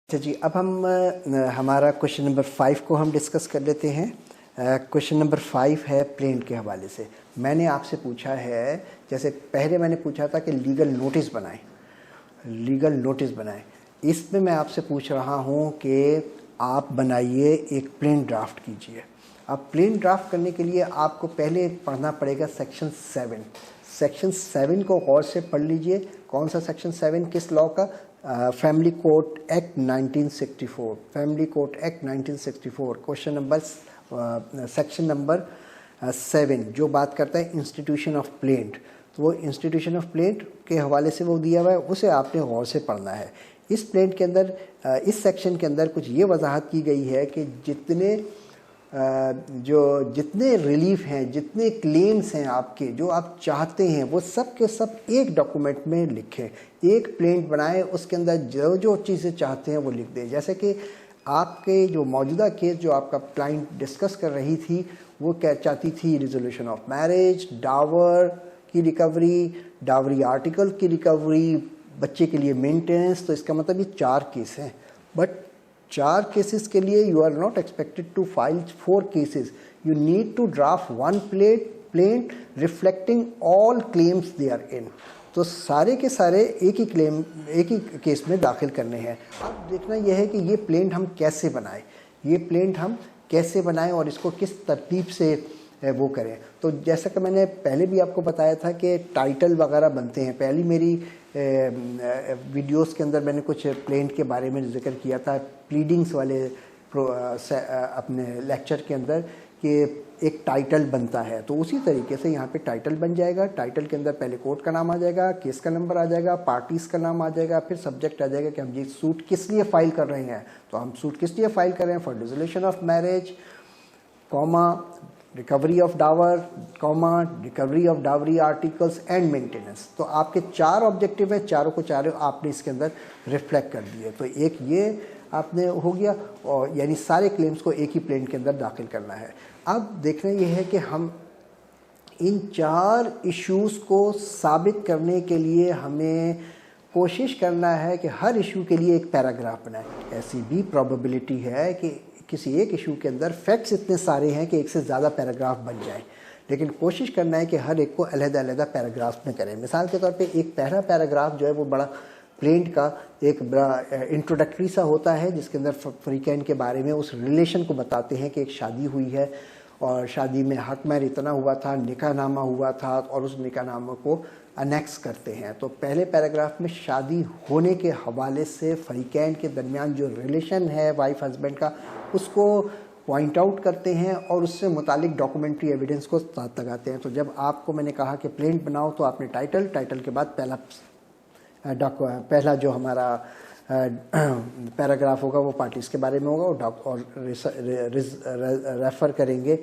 अच्छा जी, अब हम हमारा क्वेश्चन नंबर 5 को हम डिस्कस कर लेते हैं। क्वेश्चन नंबर 5 है प्लेंट के हवाले से। मैंने आपसे पूछा है, जैसे पहले मैंने पूछा था कि लीगल नोटिस बनाएं। इसमें मैं आपसे पूछ रहा हूँ कि आप बनाइए, एक प्लेन ड्राफ्ट कीजिए। अब प्लेन ड्राफ्ट करने के लिए आपको पहले पढ़ना पड़ेगा सेक्शन 7। सेक्शन 7 को गौर से पढ़ लीजिए। कौन सा सेक्शन 7 किस लॉ का? Family court act 1964। Family court act 1964 question number section number 7 जो बात करता है इंस्टीट्यूशन ऑफ प्लेंट। तो वो इंस्टीट्यूशन ऑफ प्लेंट के हवाले से वो दिया हुआ है, उसे आपने गौर से पढ़ना है। इस प्लेंट के अंदर इस सेक्शन के अंदर कुछ ये वजाहत की गई है कि जितने रिलीफ हैं, जितने क्लेम्स हैं आपके, जो आप चाहते हैं, वो सब के सब एक डॉक्यूमेंट में लिखें। एक प्लेंट बनाएं, उसके अंदर जो जो चीज़ें चाहते हैं वो लिख दें। जैसे कि आपके जो मौजूदा केस जो आपका क्लाइंट डिस्कस कर रही थी, वो क्या चाहती थी? रिजोल्यूशन ऑफ मैरिज, डावर की रिकवरी, डावरी आर्टिकल की रिकवरी, बच्चे के लिए मेंटेनेंस। तो इसका मतलब ये 4 केस हैं। बट 4 केसेस के लिए you are not expected to file 4 cases. You need to draft 1 plaint reflecting all claims they are in. तो सारे के सारे एक ही केस में दाखिल करने हैं। अब देखना यह है कि ये प्लेंट हम कैसे बनाएं, और इसको किस तरतीब से वो करें। तो जैसा कि मैंने पहले भी आपको बताया था कि टाइटल वगैरह बनते हैं। पहली मेरी वीडियोस के अंदर मैंने कुछ प्लेंट के बारे में जिक्र किया था, प्लीडिंग्स वाले अपने लेक्चर के अंदर, कि एक टाइटल बनता है। तो उसी तरीके से यहाँ पे टाइटल बन जाएगा। टाइटल के अंदर पहले कोर्ट का नाम आ जाएगा, केस का नंबर आ जाएगा, पार्टीज़ का नाम आ जाएगा, फिर सब्जेक्ट आ जाएगा कि हम ये सूट किस लिए फाइल कर रहे हैं। तो हम सूट किस लिए फाइल कर रहे हैं? For dissolution of marriage, recovery of dower, recovery of dowry articles and maintenance. तो आपके 4 ऑब्जेक्टिव है, चारों को चारों आपने इसके अंदर रिफ्लेक्ट कर दिए। तो एक ये आपने हो गया, और यानी सारे क्लेम्स को एक ही प्लेंट के अंदर दाखिल करना है। अब देखना यह है कि हम इन 4 इश्यूज़ को साबित करने के लिए हमें कोशिश करना है कि हर इशू के लिए एक पैराग्राफ बनाएं। ऐसी भी प्रोबेबिलिटी है कि किसी एक इशू के अंदर फैक्ट्स इतने सारे हैं कि एक से ज़्यादा पैराग्राफ बन जाए, लेकिन कोशिश करना है कि हर एक को अलग-अलग पैराग्राफ में करें। मिसाल के तौर पे एक पहला पैराग्राफ जो है वो बड़ा प्लेंट का एक बड़ा इंट्रोडक्टरी सा होता है, जिसके अंदर फ्रीकैन के बारे में उस रिलेशन को बताते हैं कि एक शादी हुई है और शादी में हक महर इतना हुआ था, निकाहनामा हुआ था, और उस निकाहनामा को अनेक्स करते हैं। तो पहले पैराग्राफ में शादी होने के हवाले से फ्रीकैन के दरमियान जो रिलेशन है वाइफ हस्बैंड का, उसको पॉइंट आउट करते हैं और उससे मुतालिक डॉक्यूमेंट्री एविडेंस को साथ लगाते हैं। तो जब आपको मैंने कहा कि प्लेंट बनाओ, तो आपने टाइटल के बाद पहला जो हमारा पैराग्राफ होगा वो पार्टीज़ के बारे में होगा, और रेफ़र करेंगे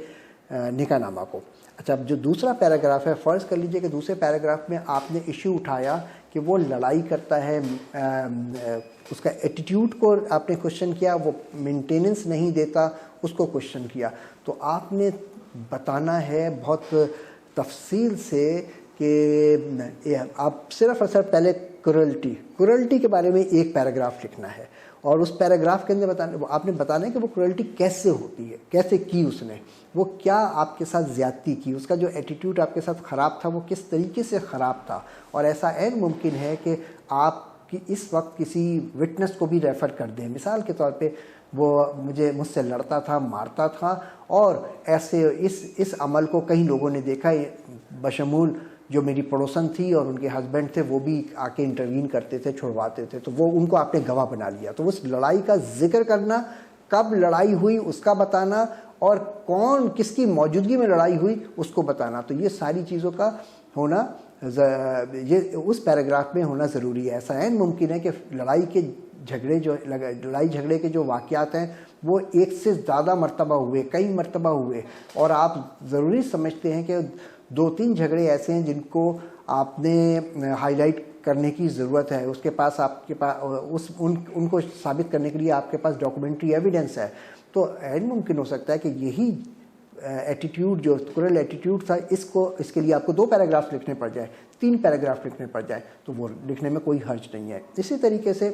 निकाहनामा को। अच्छा, अब जो दूसरा पैराग्राफ है, फ़र्ज़ कर लीजिए कि दूसरे पैराग्राफ में आपने इशू उठाया कि वो लड़ाई करता है, उसका एटीट्यूड को आपने क्वेश्चन किया, वो मेंटेनेंस नहीं देता, उसको क्वेश्चन किया। तो आपने बताना है बहुत तफसील से कि आप सिर्फ और सिर्फ पहले क्रुएल्टी के बारे में एक पैराग्राफ लिखना है, और उस पैराग्राफ के अंदर आपने बताना है कि वो क्रुएल्टी कैसे होती है, कैसे की उसने, वो क्या आपके साथ ज़्यादती की, उसका जो एटीट्यूड आपके साथ ख़राब था वो किस तरीके से ख़राब था। और ऐसा ऐन मुमकिन है कि आप कि इस वक्त किसी विटनेस को भी रेफ़र कर दें। मिसाल के तौर पे वो मुझसे लड़ता था, मारता था, और ऐसे इस अमल को कई लोगों ने देखा, बशमूल जो मेरी पड़ोसन थी और उनके हस्बैंड थे, वो भी आके इंटरवीन करते थे, छुड़वाते थे। तो वो उनको आपने गवाह बना लिया। तो उस लड़ाई का जिक्र करना, कब लड़ाई हुई उसका बताना, और कौन किसकी मौजूदगी में लड़ाई हुई उसको बताना। तो ये सारी चीज़ों का होना ये उस पैराग्राफ में होना ज़रूरी है। ऐसा ऐन मुमकिन है कि लड़ाई झगड़े के जो वाक़यात हैं वो एक से ज़्यादा मरतबा हुए, कई मरतबा हुए, और आप ज़रूरी समझते हैं कि 2-3 झगड़े ऐसे हैं जिनको आपने हाईलाइट करने की ज़रूरत है। आपके पास उनको साबित करने के लिए आपके पास डॉक्यूमेंट्री एविडेंस है। तो ऐन मुमकिन हो सकता है कि यही एटीट्यूड, जो क्रूअल एटीट्यूड था, इसके लिए आपको 2 पैराग्राफ लिखने पड़ जाए, 3 पैराग्राफ लिखने पड़ जाए, तो वो लिखने में कोई हर्ज नहीं है। इसी तरीके से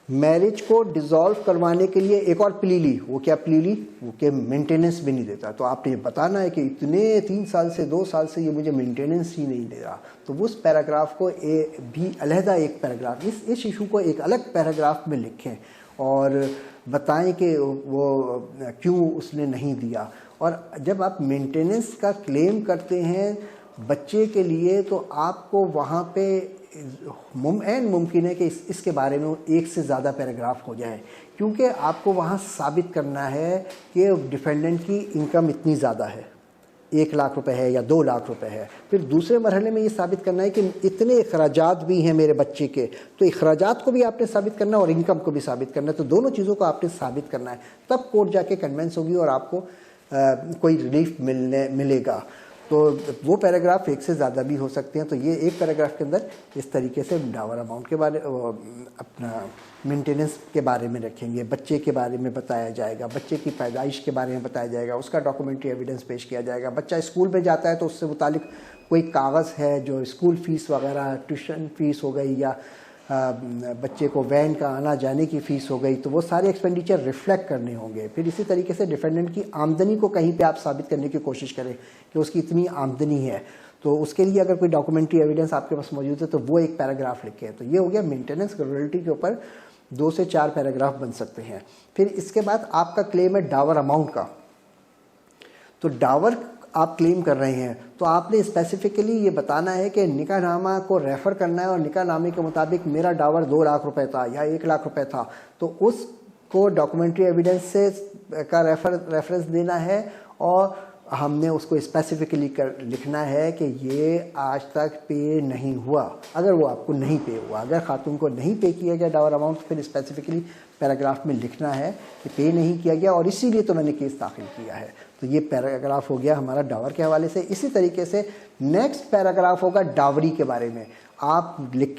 मैरिज को डिसॉल्व करवाने के लिए एक और प्ली ली। वो क्या प्ली ली? वो कि मेंटेनेंस भी नहीं देता। तो आपने ये बताना है कि इतने 3 साल से 2 साल से ये मुझे मेंटेनेंस ही नहीं दे रहा, तो उस पैराग्राफ को भी अलहदा एक पैराग्राफ, इस इशू को एक अलग पैराग्राफ में लिखें और बताएं कि वो क्यों उसने नहीं दिया। और जब आप मेंटेनेंस का क्लेम करते हैं बच्चे के लिए, तो आपको वहाँ पे मुमकिन है कि इसके बारे में एक से ज़्यादा पैराग्राफ हो जाए, क्योंकि आपको वहाँ साबित करना है कि डिफेंडेंट की इनकम इतनी ज़्यादा है, 1 लाख रुपए है या 2 लाख रुपए है। फिर दूसरे मरहले में ये साबित करना है कि इतने अखराजात भी हैं मेरे बच्चे के, तो अखराजात को भी आपने साबित करना है और इनकम को भी साबित करना है। तो दोनों चीज़ों को आपने साबित करना है, तब कोर्ट जाके कन्वेंस होगी और आपको कोई रिलीफ मिलेगा। तो वो पैराग्राफ एक से ज़्यादा भी हो सकते हैं। तो ये एक पैराग्राफ के अंदर इस तरीके से डावर अमाउंट के बारे, अपना मेंटेनेंस के बारे में रखेंगे, बच्चे के बारे में बताया जाएगा, बच्चे की पैदाइश के बारे में बताया जाएगा, उसका डॉक्यूमेंट्री एविडेंस पेश किया जाएगा। बच्चा स्कूल में जाता है तो उससे मुतालिक कोई कागज़ है जो स्कूल फ़ीस वगैरह, ट्यूशन फ़ीस हो गई या बच्चे को वैन का आना जाने की फ़ीस हो गई, तो वो सारे एक्सपेंडिचर रिफ्लेक्ट करने होंगे। फिर इसी तरीके से डिफेंडेंट की आमदनी को कहीं पे आप साबित करने की कोशिश करें कि उसकी इतनी आमदनी है, तो उसके लिए अगर कोई डॉक्यूमेंट्री एविडेंस आपके पास मौजूद है तो वो एक पैराग्राफ लिखें। तो ये हो गया मेंटेनेंस रॉयल्टी के ऊपर 2 से 4 पैराग्राफ बन सकते हैं। फिर इसके बाद आपका क्लेम है डावर अमाउंट का। तो डावर आप क्लेम कर रहे हैं तो आपने स्पेसिफिकली ये बताना है कि निकाहनामा को रेफ़र करना है और निकाहनामे के मुताबिक मेरा डावर 2 लाख रुपए था या 1 लाख रुपए था, तो उसको डॉक्यूमेंट्री एविडेंस से का रेफरेंस देना है और हमने उसको स्पेसिफिकली लिखना है कि ये आज तक पे नहीं हुआ। अगर वो आपको नहीं पे हुआ, अगर खातून को नहीं पे किया गया डावर अमाउंट, फिर स्पेसिफिकली पैराग्राफ में लिखना है कि पे नहीं किया गया और इसीलिए तो मैंने केस दाखिल किया है। तो ये पैराग्राफ हो गया हमारा डावर के हवाले से। इसी तरीके से नेक्स्ट पैराग्राफ होगा डावरी के बारे में। आप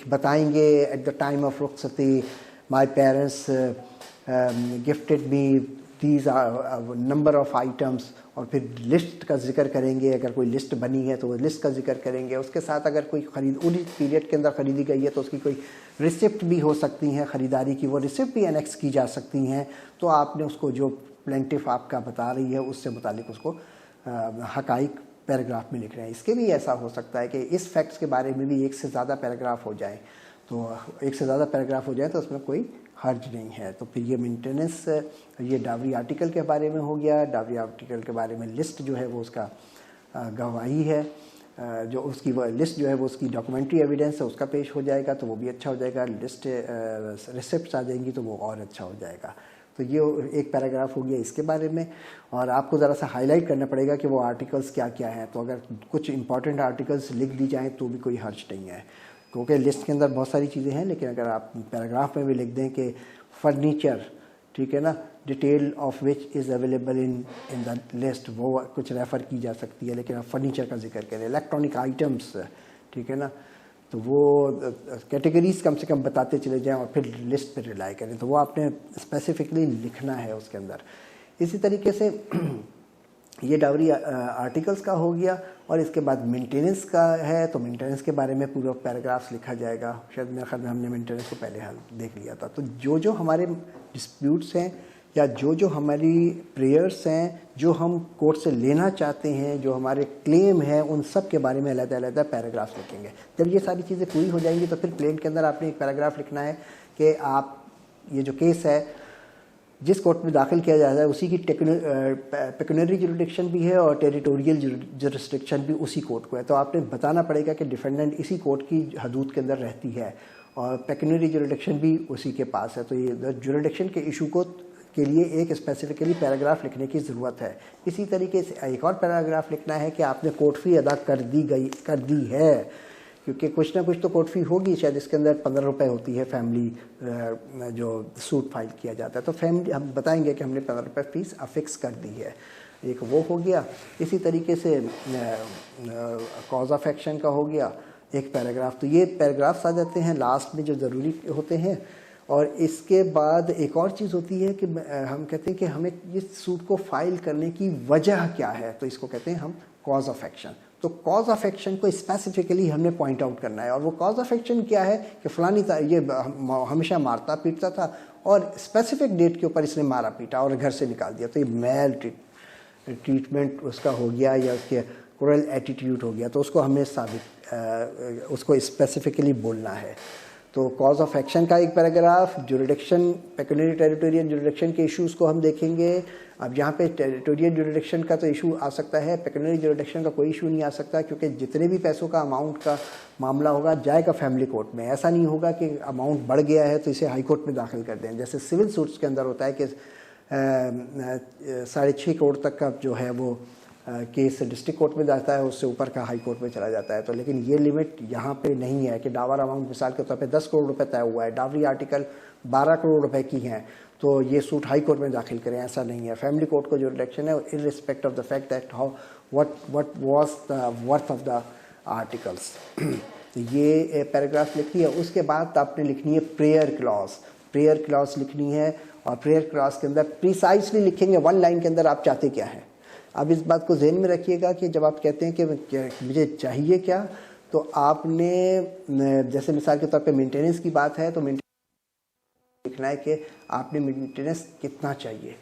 बताएंगे एट द टाइम ऑफ रुखसती my parents gifted me these number of items, और फिर लिस्ट का जिक्र करेंगे। अगर कोई लिस्ट बनी है तो वो लिस्ट का जिक्र करेंगे। उसके साथ अगर कोई उन्हीं पीरियड के अंदर ख़रीदी गई है तो उसकी कोई रिसिप्ट भी हो सकती हैं ख़रीदारी की, वो रिसिप्ट भी एनेक्स की जा सकती हैं। तो आपने उसको जो प्लेंटिफ आपका बता रही है उससे मुतालिक उसको हकाइक पैराग्राफ में लिख रहे हैं। इसके भी ऐसा हो सकता है कि इस फैक्ट्स के बारे में भी 1 से ज़्यादा पैराग्राफ हो जाए, तो 1 से ज़्यादा पैराग्राफ हो जाए तो उसमें कोई हर्ज नहीं है। तो फिर ये मेंटेनेंस, ये डावरी आर्टिकल के बारे में हो गया। डावरी आर्टिकल के बारे में लिस्ट जो है वो उसका गवाही है, जो उसकी वो लिस्ट जो है वो उसकी डॉक्यूमेंट्री एविडेंस है, उसका पेश हो जाएगा तो वो भी अच्छा हो जाएगा। लिस्ट रिसिप्ट्स आ जाएंगी तो वो और अच्छा हो जाएगा। तो ये एक पैराग्राफ हो गया इसके बारे में। और आपको ज़रा सा हाईलाइट करना पड़ेगा कि वो आर्टिकल्स क्या क्या हैं। तो अगर कुछ इंपॉर्टेंट आर्टिकल्स लिख दी जाएँ तो भी कोई हर्ज नहीं है, क्योंकि लिस्ट के अंदर बहुत सारी चीज़ें हैं। लेकिन अगर आप पैराग्राफ में भी लिख दें कि फर्नीचर, ठीक है ना, detail of which is available in the list, वो कुछ रेफ़र की जा सकती है। लेकिन आप फर्नीचर का जिक्र करें, इलेक्ट्रॉनिक आइटम्स, ठीक है ना, तो वो कैटेगरीज कम से कम बताते चले जाएं और फिर लिस्ट पर रिलाई करें। तो वो आपने स्पेसिफिकली लिखना है उसके अंदर। इसी तरीके से ये डावरी आर्टिकल्स का हो गया। और इसके बाद मेंटेनेंस का है, तो मेंटेनेंस के बारे में पूरा पैराग्राफ्स लिखा जाएगा। शायद मेरे ख्याल में हमने मेंटेनेंस को पहले हाल देख लिया था। तो जो हमारे डिस्प्यूट्स हैं या जो हमारी प्रेयर्स हैं, जो हम कोर्ट से लेना चाहते हैं, जो हमारे क्लेम हैं, उन सब के बारे में अलग-अलग पैराग्राफ्स लिखेंगे। जब ये सारी चीज़ें पूरी हो जाएंगी तो फिर क्लेम के अंदर आपने एक पैराग्राफ लिखना है कि आप ये जो केस है जिस कोर्ट में दाखिल किया जाता है उसी की पेक्यूनरी जुरिडिक्शन भी है और टेरिटोरियल जुरिडिक्शन भी उसी कोर्ट को है। तो आपने बताना पड़ेगा कि डिफेंडेंट इसी कोर्ट की हदूद के अंदर रहती है और पेक्यूनरी जुरिडिक्शन भी उसी के पास है। तो ये जुरिडिक्शन के इशू को के लिए एक स्पेसिफिकली पैराग्राफ लिखने की ज़रूरत है। इसी तरीके से एक और पैराग्राफ लिखना है कि आपने कोर्ट फ़ी अदा कर दी है, क्योंकि कुछ ना कुछ तो कोर्ट फ़ी होगी। शायद इसके अंदर 15 रुपये होती है फैमिली जो सूट फाइल किया जाता है, तो फैमिली हम बताएंगे कि हमने 15 रुपये फ़ीस अफिक्स कर दी है। एक वो हो गया। इसी तरीके से कॉज ऑफ एक्शन का हो गया एक पैराग्राफ। तो ये पैराग्राफ्स आ जाते हैं लास्ट में जो ज़रूरी होते हैं। और इसके बाद एक और चीज़ होती है कि हम कहते हैं कि हमें इस सूट को फाइल करने की वजह क्या है, तो इसको कहते हैं हम कॉज ऑफ एक्शन। तो कॉज ऑफ एक्शन को स्पेसिफिकली हमने पॉइंट आउट करना है। और वो कॉज ऑफ एक्शन क्या है कि फलानी ये हमेशा मारता पीटता था और स्पेसिफिक डेट के ऊपर इसने मारा पीटा और घर से निकाल दिया, तो ये मेल ट्रीटमेंट उसका हो गया या उसके क्रूअल एटीट्यूड हो गया, तो उसको हमें उसको स्पेसिफिकली बोलना है। तो कॉज ऑफ एक्शन का एक paragraph, jurisdiction, peculiar territorial jurisdiction के इश्यूज़ को हम देखेंगे। अब यहाँ पे टेरिटोरियल जुरिडिक्शन का तो इशू आ सकता है, पेक्यूलियर जुरिडिक्शन का कोई इशू नहीं आ सकता, क्योंकि जितने भी पैसों का अमाउंट का मामला होगा जाएगा फैमिली कोर्ट में। ऐसा नहीं होगा कि अमाउंट बढ़ गया है तो इसे हाई कोर्ट में दाखिल कर दें, जैसे सिविल सूट्स के अंदर होता है कि 6.5 करोड़ तक का जो है वो केस डिस्ट्रिक्ट कोर्ट में जाता है, उससे ऊपर का हाई कोर्ट में चला जाता है। तो लेकिन ये लिमिट यहाँ पे नहीं है कि डावर अमाउंट मिसाल के तौर पे 10 करोड़ रुपए तय हुआ है, डावरी आर्टिकल 12 करोड़ रुपए की हैं, तो ये सूट हाई कोर्ट में दाखिल करें, ऐसा नहीं है। फैमिली कोर्ट को जो डायरेक्शन है irrespective of the fact that how what was the worth of the articles. ये पैराग्राफ लिखी है। उसके बाद आपने लिखनी है प्रेयर क्लॉज। प्रेयर क्लॉज लिखनी है और प्रेयर क्लॉज के अंदर प्रिसाइसली लिखेंगे 1 लाइन के अंदर आप चाहते क्या हैं। अब इस बात को ज़हन में रखिएगा कि जब आप कहते हैं कि मुझे चाहिए क्या, तो आपने जैसे मिसाल के तौर पे मेंटेनेंस की बात है तो मेंटेनेंस लिखना है कि आपने मेंटेनेंस कितना चाहिए,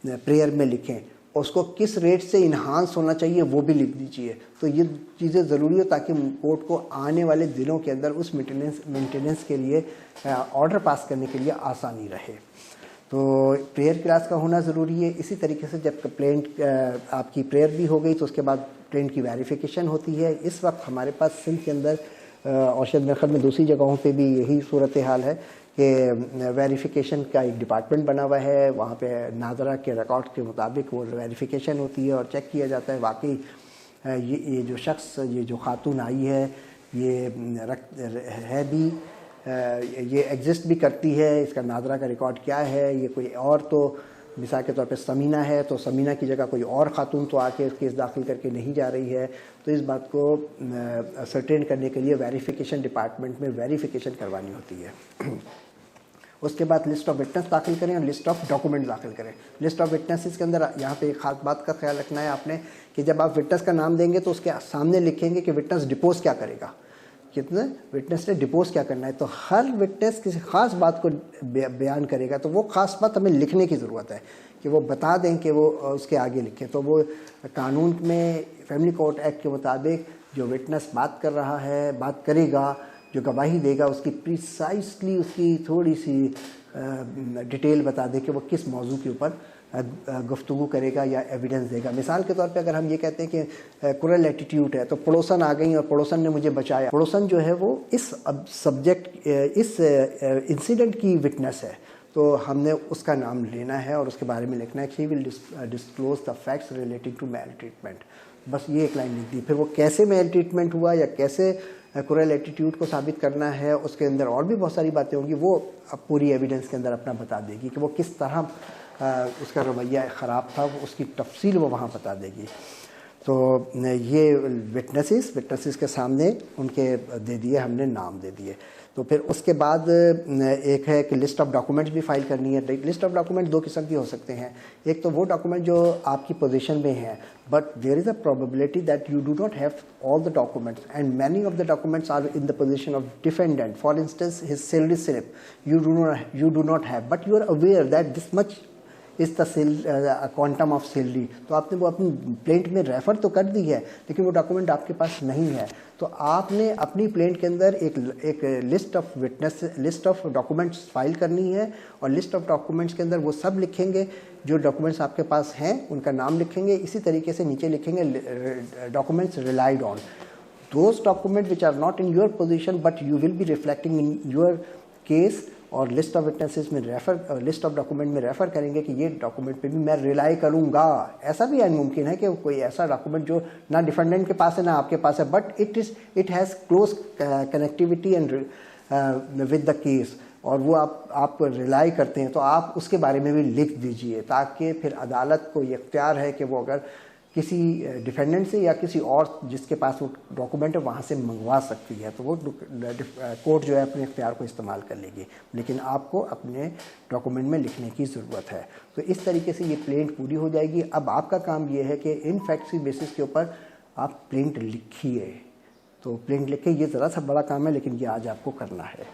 प्रेयर में लिखें। उसको किस रेट से इन्हांस होना चाहिए वो भी लिख दीजिए। तो ये चीज़ें ज़रूरी हो ताकि कोर्ट को आने वाले दिनों के अंदर उस मेंटेनेंस के लिए ऑर्डर पास करने के लिए आसानी रहे। तो प्रेयर क्लास का होना ज़रूरी है। इसी तरीके से जब कंप्लेंट आपकी प्रेयर भी हो गई तो उसके बाद कंप्लेंट की वेरिफिकेशन होती है। इस वक्त हमारे पास सिंध के अंदर और शायद मेरे ख्याल में दूसरी जगहों पे भी यही सूरत हाल है कि वेरिफिकेशन का एक डिपार्टमेंट बना हुआ है। वहाँ पे नादरा के रिकॉर्ड के मुताबिक वो वेरिफिकेशन होती है और चेक किया जाता है वाकई ये जो शख्स, ये जो खातून आई है, ये है भी, ये एग्जिस्ट भी करती है, इसका नादरा का रिकॉर्ड क्या है, ये कोई और तो मिसाल के तौर पे समीना है तो समीना की जगह कोई और खातून तो आके केस दाखिल करके नहीं जा रही है। तो इस बात को सर्टेन करने के लिए वेरिफिकेशन डिपार्टमेंट में वेरिफिकेशन करवानी होती है। उसके बाद लिस्ट ऑफ विटनेस दाखिल करें और लिस्ट ऑफ डॉक्यूमेंट दाखिल करें। लिस्ट ऑफ विटनेसेस के अंदर यहाँ पे एक खास बात का ख्याल रखना है आपने कि जब आप विटनेस का नाम देंगे तो उसके सामने लिखेंगे कि विटनेस डिपोज क्या करेगा, कितने विटनेस ने डिपोज क्या करना है। तो हर विटनेस किसी ख़ास बात को बयान करेगा, तो वो ख़ास बात हमें लिखने की ज़रूरत है कि वो बता दें कि वो उसके आगे लिखें। तो वो कानून में फैमिली कोर्ट एक्ट के मुताबिक जो विटनेस बात कर रहा है, बात करेगा, जो गवाही देगा, उसकी प्रिसाइसली उसकी थोड़ी सी डिटेल बता दे कि वो किस मौजू के ऊपर गुफ्तगू करेगा या एविडेंस देगा। मिसाल के तौर पे अगर हम ये कहते हैं कि क्रूअल एटीट्यूड है तो पड़ोसन आ गई और पड़ोसन ने मुझे बचाया, पड़ोसन जो है वो इस सब्जेक्ट इस इंसिडेंट की विटनेस है, तो हमने उसका नाम लेना है और उसके बारे में लिखना है। She will disclose the facts relating to maltreatment. बस ये एक लाइन लिख दी। फिर वो कैसे मेल ट्रीटमेंट हुआ या कैसे क्रूअल एटीट्यूड को साबित करना है, उसके अंदर और भी बहुत सारी बातें होंगी, वो अब पूरी एविडेंस के अंदर अपना बता देगी कि वो किस तरह उसका रवैया ख़राब था, उसकी तफसील वो वहाँ बता देगी। तो ये विटनेसेस के सामने उनके दे दिए, हमने नाम दे दिए। तो फिर उसके बाद एक है कि लिस्ट ऑफ डॉक्यूमेंट्स भी फाइल करनी है। लिस्ट ऑफ डॉक्यूमेंट 2 किस्म के हो सकते हैं। एक तो वो डॉक्यूमेंट जो आपकी पोजीशन में है, but there is a probability that you do not have all the documents and many of the documents are in the position of defendant. For instance his salary slip you do not have, but you are aware that this much is the quantum of salary. तो आपने वो अपनी plaint में refer तो कर दी है, लेकिन वो डॉक्यूमेंट आपके पास नहीं है। तो आपने अपनी प्लेंट के अंदर एक लिस्ट ऑफ डॉक्यूमेंट्स फाइल करनी है और लिस्ट ऑफ डॉक्यूमेंट्स के अंदर वो सब लिखेंगे जो डॉक्यूमेंट्स आपके पास हैं, उनका नाम लिखेंगे। इसी तरीके से नीचे लिखेंगे documents relied on, those document which are not in your position but you will be reflecting in your case. और लिस्ट ऑफ विटनेसेस में लिस्ट ऑफ डॉक्यूमेंट में रेफर करेंगे कि ये डॉक्यूमेंट पे भी मैं रिलाई करूंगा। ऐसा भी मुमकिन है कि कोई ऐसा डॉक्यूमेंट जो ना डिफेंडेंट के पास है ना आपके पास है, but it has close connectivity and with the case, और वो आप रिलाई करते हैं तो आप उसके बारे में भी लिख दीजिए, ताकि फिर अदालत को ये इख्तियार है कि वो अगर किसी डिफेंडेंट से या किसी और जिसके पास वो डॉक्यूमेंट है वहाँ से मंगवा सकती है, तो वो कोर्ट जो है अपने इख्तियार को इस्तेमाल कर लेगी, लेकिन आपको अपने डॉक्यूमेंट में लिखने की ज़रूरत है। तो इस तरीके से ये प्लेंट पूरी हो जाएगी। अब आपका काम ये है कि इन फैक्ट्स की बेसिस के ऊपर आप प्रिंट लिखिए। तो प्रिंट लिख के, ये ज़रा सा बड़ा काम है लेकिन ये आज आपको करना है।